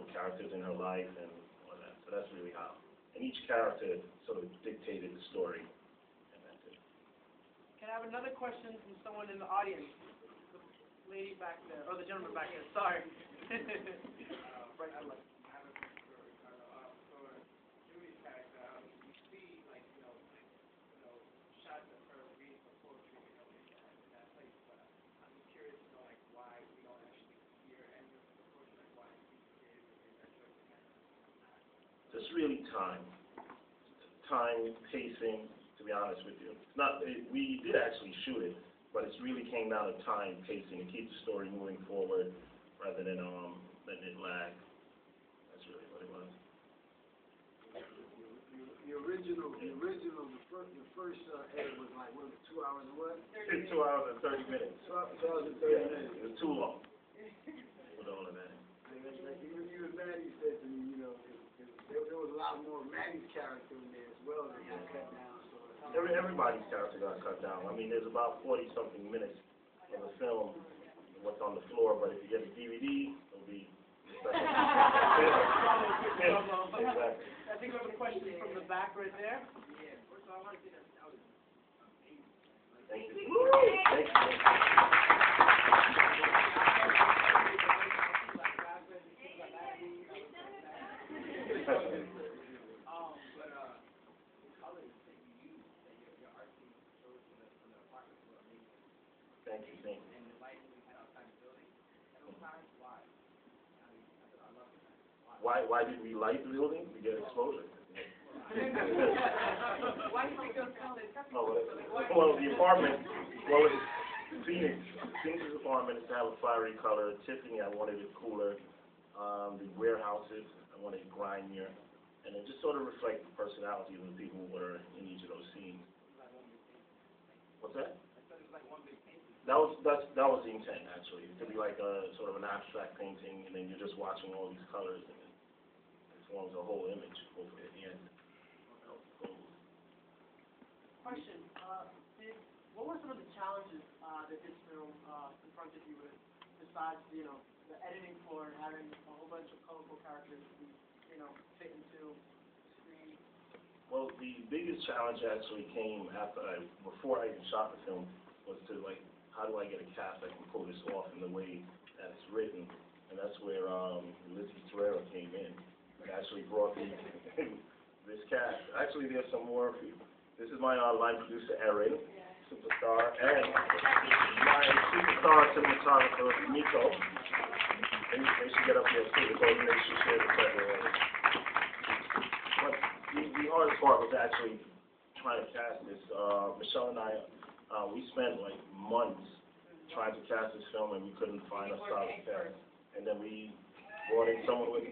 different characters in her life and all that. So that's really how. And each character sort of dictated the story. And that's it. Can I have another question from someone in the audience? The lady back there, or the gentleman back there, sorry. Right to left. Just really time, pacing. To be honest with you, we did actually shoot it, but it's really came down to time, pacing, to keep the story moving forward rather than letting it lag. That's really what it was. The first edit was like what, 2 hours and what? 2 hours and 30 minutes. 2 hours and 30 minutes. It was too long. With all of that. Even Maddie said to me, there was a lot more Maddie's character in there as well that got cut down. So Everybody's character got cut down. I mean, there's about 40-something minutes of the film, what's on the floor, but if you get a DVD, it'll be... Exactly. I think we have a question from the back right there. Thank you. Thank you. Thank you. Why did we light the building? To get exposure. Why do you think those colors? Well, the apartment, it's Phoenix's apartment is to have a fiery color. Tiffany, I wanted it cooler. The warehouses, I wanted it grimier. And it just sort of reflects the personalities of the people who were in each of those scenes. What's that? That was the intent, actually. It could be like a sort of an abstract painting, and then you're just watching all these colors, and it forms a whole image, hopefully, at the end. Question. What were some of the challenges that this film confronted you with, besides, the editing floor and having a whole bunch of colorful characters to be, fit into the screen? Well, the biggest challenge actually came before I even shot the film, was to, how do I get a cast that can pull this off in the way that it's written? And that's where Lizzie Torreira came in and actually brought me this cast. Actually, there's some more of you. This is my line producer, Erin, superstar, and my superstar cinematographer, Miko. They should get up there too, because they should share the credit. But the hardest part was actually trying to cast this. Michelle and I, we spent months trying to cast this film, and we couldn't find a solid cast. And then we brought in someone with,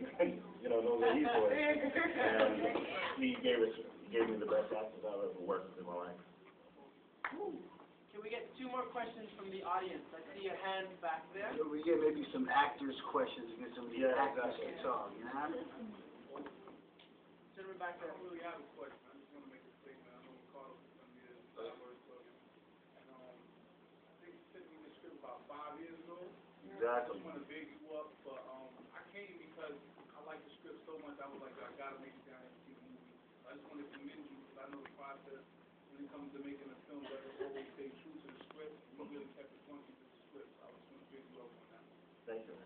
knows what he's doing. And he gave me the best actors I've ever worked with in my life. Can we get 2 more questions from the audience? I see a hand back there. we get maybe some actors' questions to get some of the actors to talk, Gentleman back there. I have a question. I just want to make a statement. I know Carlos is going to be a word for you. And I think you sent me the script about 5 years ago. Exactly. I just want to big you up, but I came because I like the script so much. I was like, I got to make it down and see the movie. I just want to commend you because I know the process when it comes to making a film doesn't always stay true to the script. You really kept it funky to the script. So I just want to big you up on that. Thank you.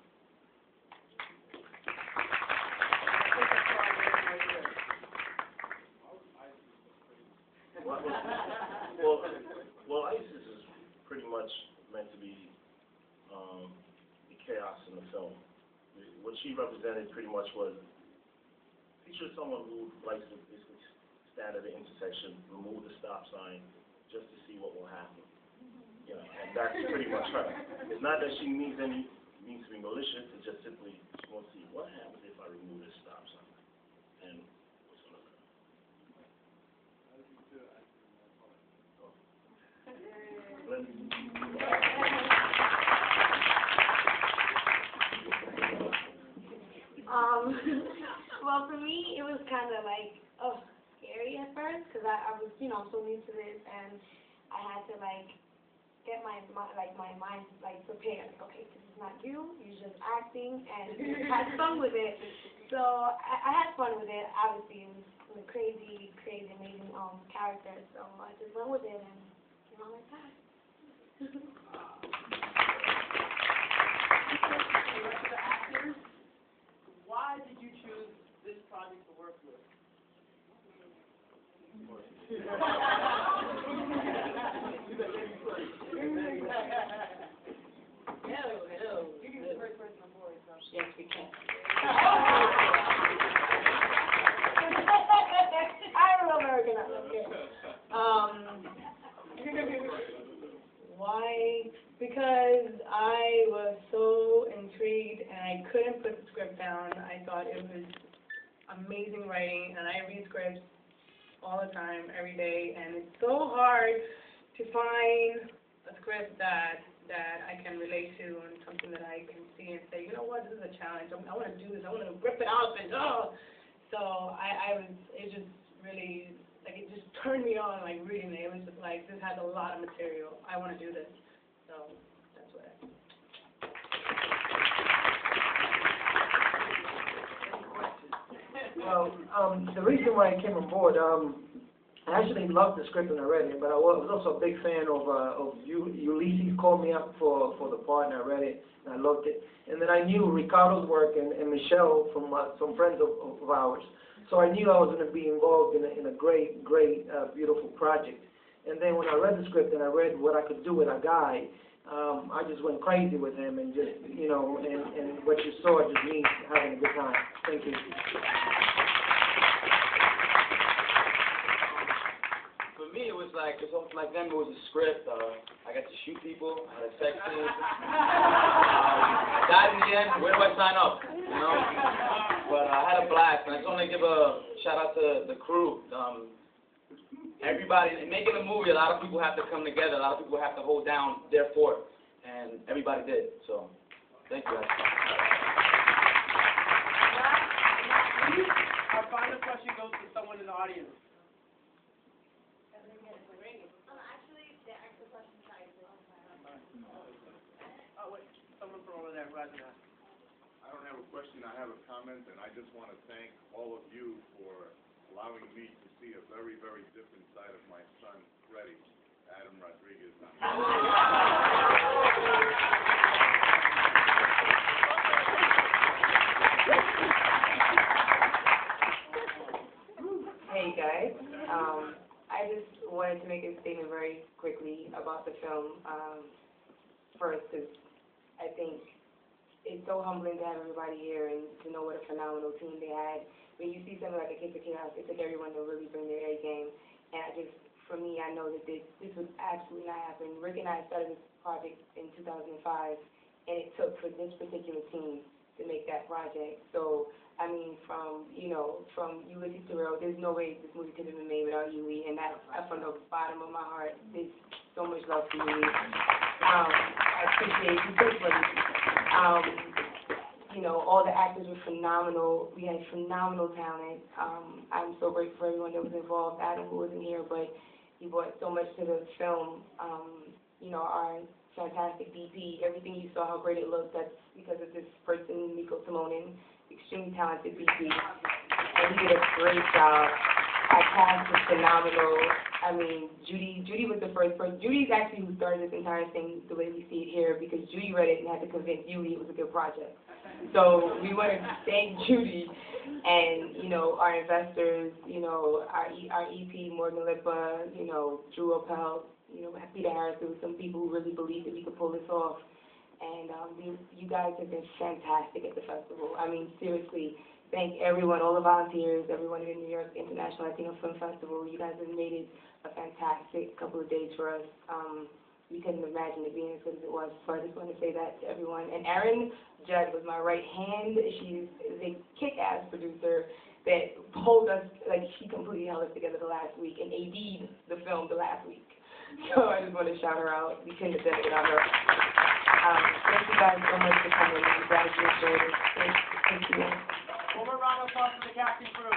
Well, ISIS is pretty much meant to be the chaos in the film. What she represented pretty much was, picture someone who likes to basically stand at an intersection, remove the stop sign, just to see what will happen. And that's pretty much her. It's not that she means to be malicious, it's just simply she wants to see what happens if I remove this stop sign. And what's going to occur. Well, for me, it was kind of scary at first, because I was, so new to this, and I had to, get my mind like prepared. Like, okay, this is not you. You're just acting, and just have fun with it. So I had fun with it. Obviously, it was a crazy, amazing character. So I just went with it and came out like that. The rest of the actors, why did you choose this project to work with? You can be the first person on board, so. Yes, we can. I'm American. Why? Because I was so intrigued and I couldn't put the script down. I thought it was amazing writing, and I read scripts all the time, every day, and it's so hard to find a script that I can relate to and something that I can see and say, you know what, this is a challenge. I want to do this. I want to rip it up and So it just really, like, it just turned me on, like, reading it. It was just like, this has a lot of material. I want to do this. So that's what Well, the reason why I came on board, I actually loved the script when I read it, but I was also a big fan of Ulysses called me up for the part, and I read it, and I loved it. And then I knew Ricardo's work and Michelle from some friends of ours. So I knew I was going to be involved in a great, beautiful project. And then when I read the script and I read what I could do with a guy, I just went crazy with him, and just, you know, and what you saw just me having a good time. Thank you. For me, it was like them, it was a script. I got to shoot people, I had sex scenes. I died in the end, where do I sign up, you know? But I had a blast, and I just want to give a shout out to the crew. Everybody, in making a movie, a lot of people have to come together, a lot of people have to hold down their fort, and everybody did. So, thank you guys. Our final question goes to someone in the audience. Oh, wait, someone from over there, Roger. I don't have a question, I have a comment, and I just want to thank all of you for allowing me to see a very, very different side of my son, Freddie, Adam Rodriguez. Hey guys, I just wanted to make a statement very quickly about the film. First, because I think it's so humbling to have everybody here and to know what a phenomenal team they had. When you see something like a Kids of Chaos, it took everyone to really bring their A game. And for me, I know that this would absolutely not happen. Rick and I started this project in 2005, and it took for this particular team to make that project. So, I mean, from Ulysses to Real, there's no way this movie could have been made without Yui, and that's from the bottom of my heart. There's so much love for Yui. I appreciate you personally. All the actors were phenomenal. We had phenomenal talent. I'm so grateful for everyone that was involved. Adam, who wasn't here, but he brought so much to the film. Our fantastic DP, everything you saw, how great it looked, that's because of this person, Nico Simonin, extremely talented DP. And he did a great job. Our cast was phenomenal. I mean, Judy was the first person. Judy's actually who started this entire thing the way we see it here, because Judy read it and had to convince Yui it was a good project. So we want to thank Judy and, our investors, our EP, Morgan Lipa, Drew Opel, Peter Harris. There were some people who really believed that we could pull this off. And you guys have been fantastic at the festival. I mean, seriously, thank everyone, all the volunteers, everyone in the New York International Latino Film Festival. You guys have made it a fantastic couple of days for us. We couldn't imagine it being as good as it was. So I just want to say that to everyone. And Erin Judd was my right hand. She's a kick-ass producer that pulled us, like, she completely held us together the last week and AD'd the film the last week. So I just want to shout her out. We couldn't have done it without her. Thank you guys so much for coming. I'm glad you enjoyed it. Thank you. One more round of applause for the casting crew.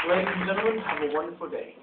Ladies and gentlemen, have a wonderful day.